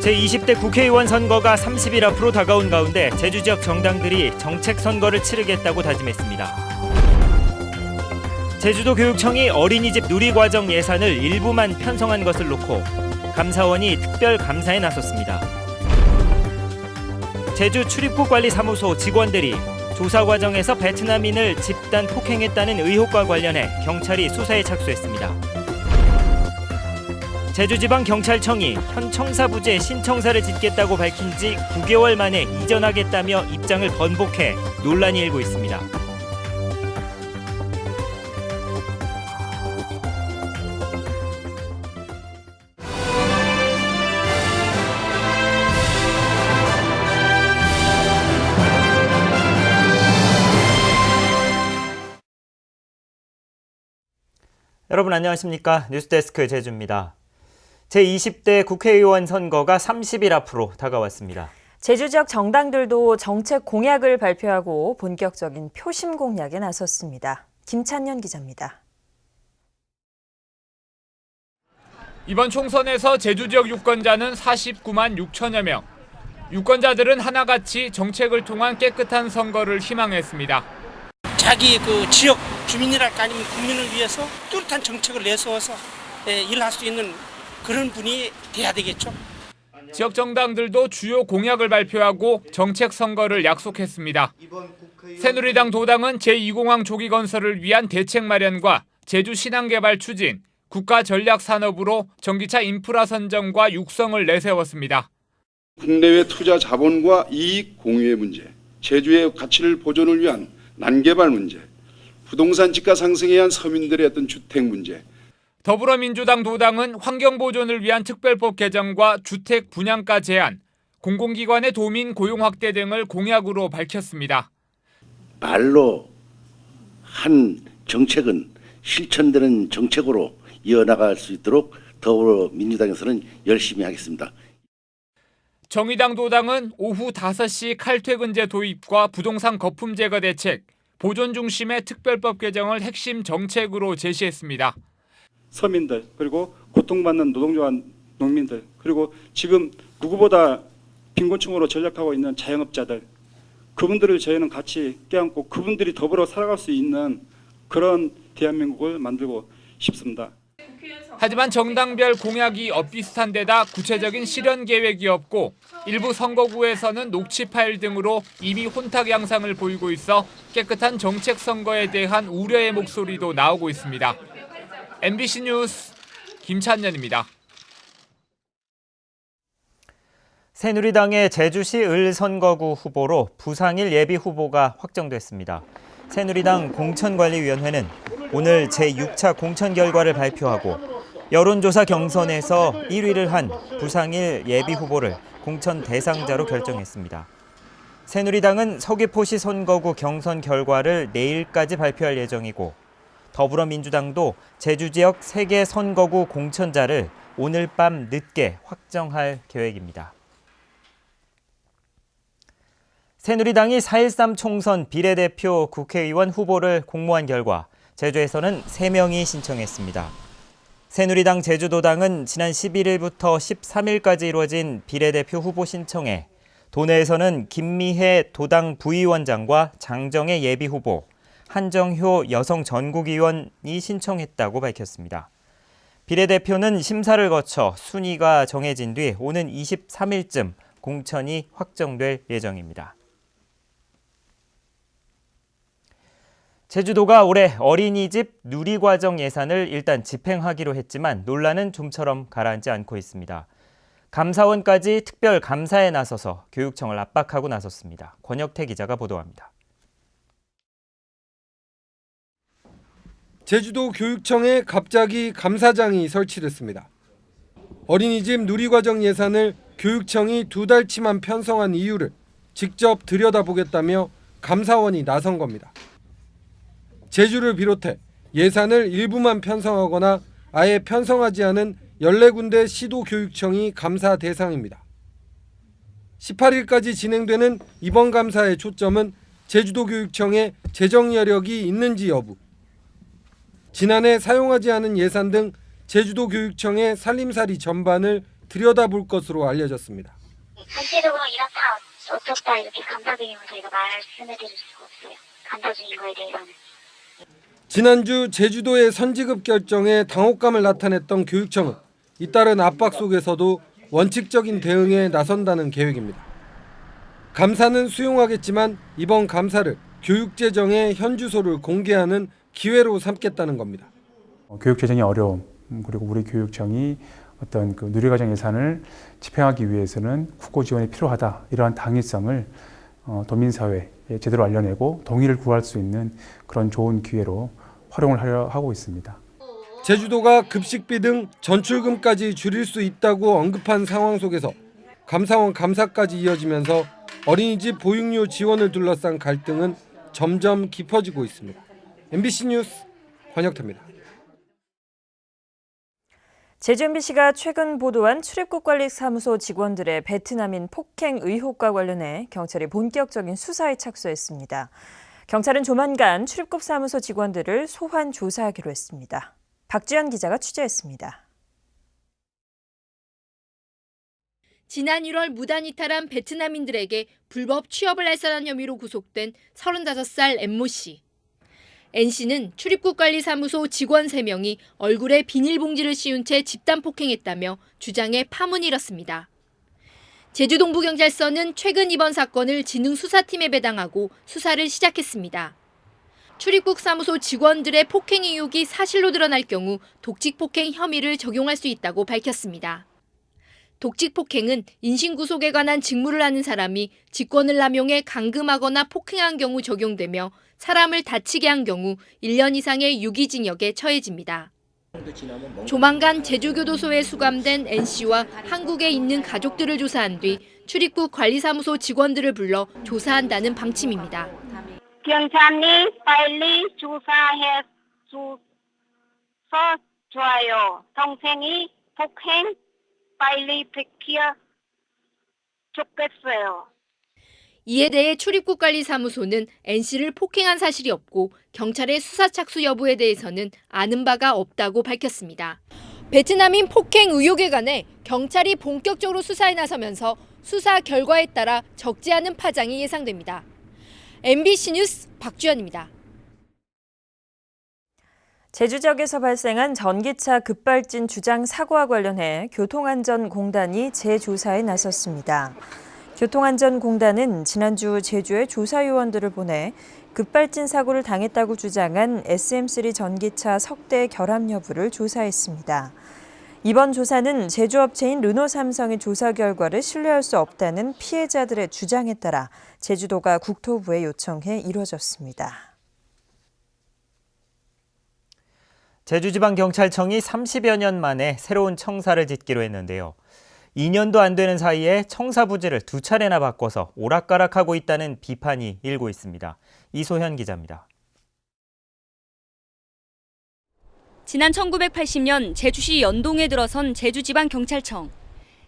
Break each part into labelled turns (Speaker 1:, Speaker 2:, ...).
Speaker 1: 제20대 국회의원 선거가 30일 앞으로 다가온 가운데 제주 지역 정당들이 정책 선거를 치르겠다고 다짐했습니다. 제주도 교육청이 어린이집 누리과정 예산을 일부만 편성한 것을 놓고 감사원이 특별 감사에 나섰습니다. 제주 출입국관리사무소 직원들이 조사 과정에서 베트남인을 집단 폭행했다는 의혹과 관련해 경찰이 수사에 착수했습니다. 제주지방경찰청이 현 청사 부지에 신청사를 짓겠다고 밝힌 지 9개월 만에 이전하겠다며 입장을 번복해 논란이 일고 있습니다. 여러분 안녕하십니까? 뉴스데스크 제주입니다. 제20대 국회의원 선거가 30일 앞으로 다가왔습니다.
Speaker 2: 제주 지역 정당들도 정책 공약을 발표하고 본격적인 표심 공략에 나섰습니다. 김찬년 기자입니다.
Speaker 3: 이번 총선에서 제주 지역 유권자는 49만 6천여 명. 유권자들은 하나같이 정책을 통한 깨끗한 선거를 희망했습니다.
Speaker 4: 자기 그 지역 주민이랄까 아니면 국민을 위해서 뚜렷한 정책을 내세워서 일할 수 있는 그런 분이 돼야 되겠죠.
Speaker 3: 지역 정당들도 주요 공약을 발표하고 정책 선거를 약속했습니다. 새누리당 도당은 제2공항 조기 건설을 위한 대책 마련과 제주 신항개발 추진, 국가전략산업으로 전기차 인프라 선정과 육성을 내세웠습니다.
Speaker 5: 국내외 투자 자본과 이익 공유의 문제, 제주의 가치를 보존을 위한 난개발 문제, 부동산 지가 상승에 의한 서민들의 어떤 주택 문제.
Speaker 3: 더불어민주당 도당은 환경보존을 위한 특별법 개정과 주택 분양가 제한, 공공기관의 도민 고용 확대 등을 공약으로 밝혔습니다.
Speaker 6: 말로 한 정책은 실천되는 정책으로 이어나갈 수 있도록 더불어민주당에서는 열심히 하겠습니다.
Speaker 3: 정의당 도당은 오후 5시 칼퇴근제 도입과 부동산 거품 제거 대책, 보존 중심의 특별법 개정을 핵심 정책으로 제시했습니다.
Speaker 7: 서민들 그리고 고통받는 노동조합 농민들 그리고 지금 누구보다 빈곤층으로 전락하고 있는 자영업자들 그분들을 저희는 같이 껴안고 그분들이 더불어 살아갈 수 있는 그런 대한민국을 만들고 싶습니다.
Speaker 3: 하지만 정당별 공약이 엇비슷한 데다 구체적인 실현 계획이 없고 일부 선거구에서는 녹취 파일 등으로 이미 혼탁 양상을 보이고 있어 깨끗한 정책 선거에 대한 우려의 목소리도 나오고 있습니다. MBC 뉴스 김찬년입니다.
Speaker 1: 새누리당의 제주시 을 선거구 후보로 부상일 예비 후보가 확정됐습니다. 새누리당 공천관리위원회는 오늘 제6차 공천 결과를 발표하고 여론조사 경선에서 1위를 한 부상일 예비 후보를 공천 대상자로 결정했습니다. 새누리당은 서귀포시 선거구 경선 결과를 내일까지 발표할 예정이고 더불어민주당도 제주 지역 3개 선거구 공천자를 오늘 밤 늦게 확정할 계획입니다. 새누리당이 4.13 총선 비례대표 국회의원 후보를 공모한 결과 제주에서는 3명이 신청했습니다. 새누리당 제주도당은 지난 11일부터 13일까지 이루어진 비례대표 후보 신청에 도내에서는 김미혜 도당 부위원장과 장정혜 예비후보, 한정효 여성전국위원이 신청했다고 밝혔습니다. 비례대표는 심사를 거쳐 순위가 정해진 뒤 오는 23일쯤 공천이 확정될 예정입니다. 제주도가 올해 어린이집 누리과정 예산을 일단 집행하기로 했지만 논란은 좀처럼 가라앉지 않고 있습니다. 감사원까지 특별 감사에 나서서 교육청을 압박하고 나섰습니다. 권혁태 기자가 보도합니다.
Speaker 8: 제주도 교육청에 갑자기 감사장이 설치됐습니다. 어린이집 누리과정 예산을 교육청이 2달치만 편성한 이유를 직접 들여다보겠다며 감사원이 나선 겁니다. 제주를 비롯해 예산을 일부만 편성하거나 아예 편성하지 않은 14군데 시도교육청이 감사 대상입니다. 18일까지 진행되는 이번 감사의 초점은 제주도 교육청에 재정 여력이 있는지 여부, 지난해 사용하지 않은 예산 등 제주도 교육청의 살림살이 전반을 들여다볼 것으로 알려졌습니다.
Speaker 9: 전체적으로 이런 다 어떻다 이렇게 감사 드림을 저희가 말씀해 드릴 수가 없어요. 감사 중인 거에 대해서는.
Speaker 8: 지난주 제주도의 선지급 결정에 당혹감을 나타냈던 교육청은 잇따른 압박 속에서도 원칙적인 대응에 나선다는 계획입니다. 감사는 수용하겠지만 이번 감사를 교육재정의 현주소를 공개하는 기회로 삼겠다는 겁니다.
Speaker 10: 교육재정의 어려움, 그리고 우리 교육청이 어떤 그 누리과정 예산을 집행하기 위해서는 국고 지원이 필요하다, 이러한 당위성을 도민사회에 제대로 알려내고 동의를 구할 수 있는 그런 좋은 기회로 활용을 하려 하고 있습니다.
Speaker 8: 제주도가 급식비 등 전출금까지 줄일 수 있다고 언급한 상황 속에서 감사원 감사까지 이어지면서 어린이집 보육료 지원을 둘러싼 갈등은 점점 깊어지고 있습니다. MBC 뉴스 권혁태입니다.
Speaker 2: 제주 MBC가 최근 보도한 출입국관리사무소 직원들의 베트남인 폭행 의혹과 관련해 경찰이 본격적인 수사에 착수했습니다. 경찰은 조만간 출입국사무소 직원들을 소환 조사하기로 했습니다. 박주연 기자가 취재했습니다.
Speaker 11: 지난 1월 무단 이탈한 베트남인들에게 불법 취업을 알선한 혐의로 구속된 35살 N모 씨. N씨는 출입국관리사무소 직원 3명이 얼굴에 비닐봉지를 씌운 채 집단 폭행했다며 주장에 파문이 일었습니다. 제주 동부경찰서는 최근 이번 사건을 지능수사팀에 배당하고 수사를 시작했습니다. 출입국사무소 직원들의 폭행 의혹이 사실로 드러날 경우 독직폭행 혐의를 적용할 수 있다고 밝혔습니다. 독직폭행은 인신구속에 관한 직무를 하는 사람이 직권을 남용해 감금하거나 폭행한 경우 적용되며 사람을 다치게 한 경우 1년 이상의 유기징역에 처해집니다. 조만간 제주교도소에 수감된 N씨와 한국에 있는 가족들을 조사한 뒤 출입국 관리사무소 직원들을 불러 조사한다는 방침입니다.
Speaker 9: 경찰이 빨리 조사해 주셔서 좋아요. 동생이 폭행 빨리 밝혀 좋겠어요.
Speaker 11: 이에 대해 출입국관리사무소는 N씨를 폭행한 사실이 없고 경찰의 수사 착수 여부에 대해서는 아는 바가 없다고 밝혔습니다. 베트남인 폭행 의혹에 관해 경찰이 본격적으로 수사에 나서면서 수사 결과에 따라 적지 않은 파장이 예상됩니다. MBC 뉴스 박주연입니다.
Speaker 2: 제주 지역에서 발생한 전기차 급발진 주장 사고와 관련해 교통안전공단이 재조사에 나섰습니다. 교통안전공단은 지난주 제주에 조사요원들을 보내 급발진 사고를 당했다고 주장한 SM3 전기차 석대 결함 여부를 조사했습니다. 이번 조사는 제조업체인 르노삼성의 조사 결과를 신뢰할 수 없다는 피해자들의 주장에 따라 제주도가 국토부에 요청해 이뤄졌습니다.
Speaker 1: 제주지방경찰청이 30여 년 만에 새로운 청사를 짓기로 했는데요. 2년도 안 되는 사이에 청사 부지를 2차례나 바꿔서 오락가락하고 있다는 비판이 일고 있습니다. 이소현 기자입니다.
Speaker 12: 지난 1980년 제주시 연동에 들어선 제주지방경찰청.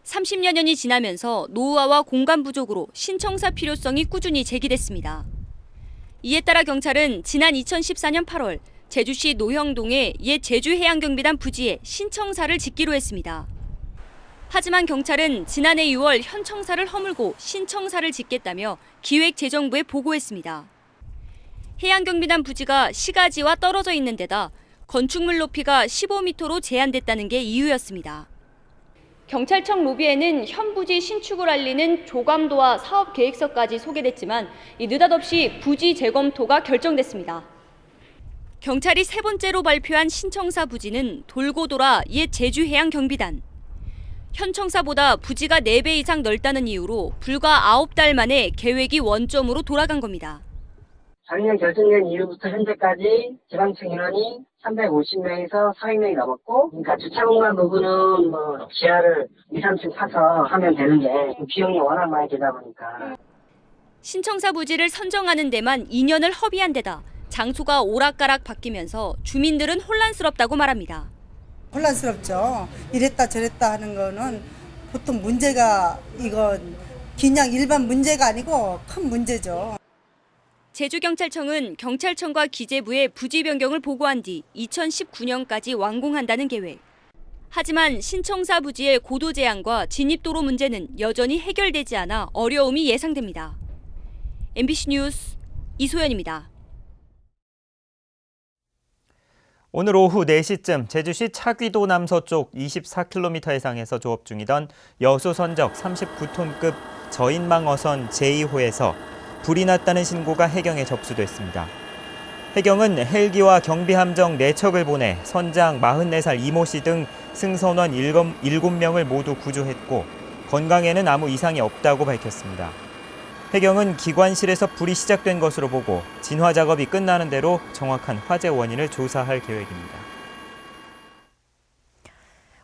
Speaker 12: 30여 년이 지나면서 노후화와 공간 부족으로 신청사 필요성이 꾸준히 제기됐습니다. 이에 따라 경찰은 지난 2014년 8월 제주시 노형동의 옛 제주해양경비단 부지에 신청사를 짓기로 했습니다. 하지만 경찰은 지난해 6월 현 청사를 허물고 신청사를 짓겠다며 기획재정부에 보고했습니다. 해양경비단 부지가 시가지와 떨어져 있는 데다 건축물 높이가 15m로 제한됐다는 게 이유였습니다. 경찰청 로비에는 현 부지 신축을 알리는 조감도와 사업계획서까지 소개됐지만 느닷없이 부지 재검토가 결정됐습니다. 경찰이 세 번째로 발표한 신청사 부지는 돌고 돌아 옛 제주해양경비단. 현 청사보다 부지가 4배 이상 넓다는 이유로 불과 9달 만에 계획이 원점으로 돌아간 겁니다.
Speaker 13: 작년 결정된 이후부터 현재까지 지방청 인원이 350명에서 400명이 넘었고, 그러니까 주차공간 부분은 지하를 2, 3층 파서 하면 되는데 비용이 워낙 많이 되다 보니까.
Speaker 12: 신청사 부지를 선정하는 데만 2년을 허비한 데다 장소가 오락가락 바뀌면서 주민들은 혼란스럽다고 말합니다.
Speaker 14: 혼란스럽죠. 이랬다 저랬다 하는 거는 보통 문제가 이건 그냥 일반 문제가 아니고 큰 문제죠.
Speaker 12: 제주경찰청은 경찰청과 기재부에 부지 변경을 보고한 뒤 2019년까지 완공한다는 계획. 하지만 신청사 부지의 고도 제한과 진입도로 문제는 여전히 해결되지 않아 어려움이 예상됩니다. MBC 뉴스 이소연입니다.
Speaker 1: 오늘 오후 4시쯤 제주시 차귀도 남서쪽 24km 해상에서 조업 중이던 여수선적 39톤급 저인망 어선 제2호에서 불이 났다는 신고가 해경에 접수됐습니다. 해경은 헬기와 경비함정 4척을 보내 선장 44살 이모 씨 등 승선원 7명을 모두 구조했고 건강에는 아무 이상이 없다고 밝혔습니다. 해경은 기관실에서 불이 시작된 것으로 보고 진화 작업이 끝나는 대로 정확한 화재 원인을 조사할 계획입니다.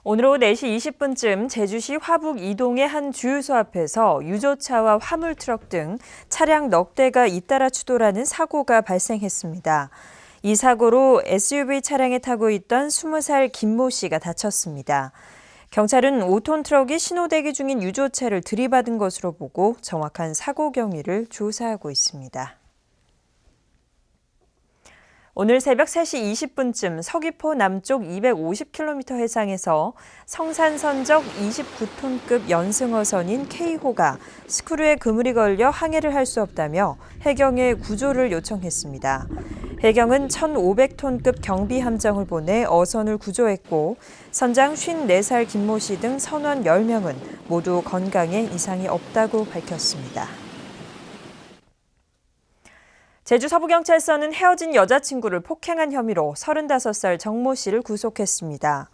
Speaker 2: 오늘 오후 4시 20분쯤 제주시 화북 이동의 한 주유소 앞에서 유조차와 화물트럭 등 차량 넉 대가 잇따라 추돌하는 사고가 발생했습니다. 이 사고로 SUV 차량에 타고 있던 20살 김모 씨가 다쳤습니다. 경찰은 5톤 트럭이 신호대기 중인 유조차를 들이받은 것으로 보고 정확한 사고 경위를 조사하고 있습니다. 오늘 새벽 3시 20분쯤 서귀포 남쪽 250km 해상에서 성산선적 29톤급 연승어선인 K호가 스크류에 그물이 걸려 항해를 할 수 없다며 해경에 구조를 요청했습니다. 해경은 1,500톤급 경비함정을 보내 어선을 구조했고 선장 54살 김모 씨 등 선원 10명은 모두 건강에 이상이 없다고 밝혔습니다. 제주 서부경찰서는 헤어진 여자친구를 폭행한 혐의로 35살 정모 씨를 구속했습니다.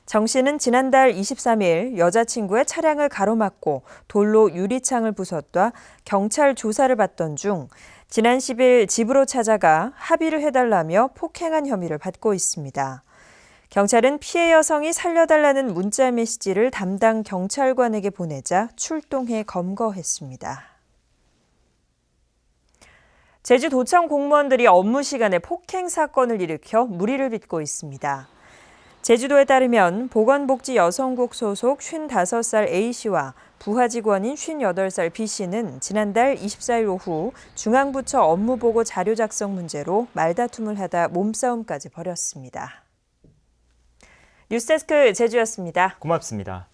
Speaker 2: 정 씨는 지난달 23일 여자친구의 차량을 가로막고 돌로 유리창을 부쉈다 경찰 조사를 받던 중 지난 10일 집으로 찾아가 합의를 해달라며 폭행한 혐의를 받고 있습니다. 경찰은 피해 여성이 살려달라는 문자 메시지를 담당 경찰관에게 보내자 출동해 검거했습니다. 제주도청 공무원들이 업무 시간에 폭행 사건을 일으켜 물의를 빚고 있습니다. 제주도에 따르면 보건복지여성국 소속 55살 A씨와 부하 직원인 58살 B씨는 지난달 24일 오후 중앙부처 업무보고 자료 작성 문제로 말다툼을 하다 몸싸움까지 벌였습니다. 뉴스데스크 제주였습니다.
Speaker 1: 고맙습니다.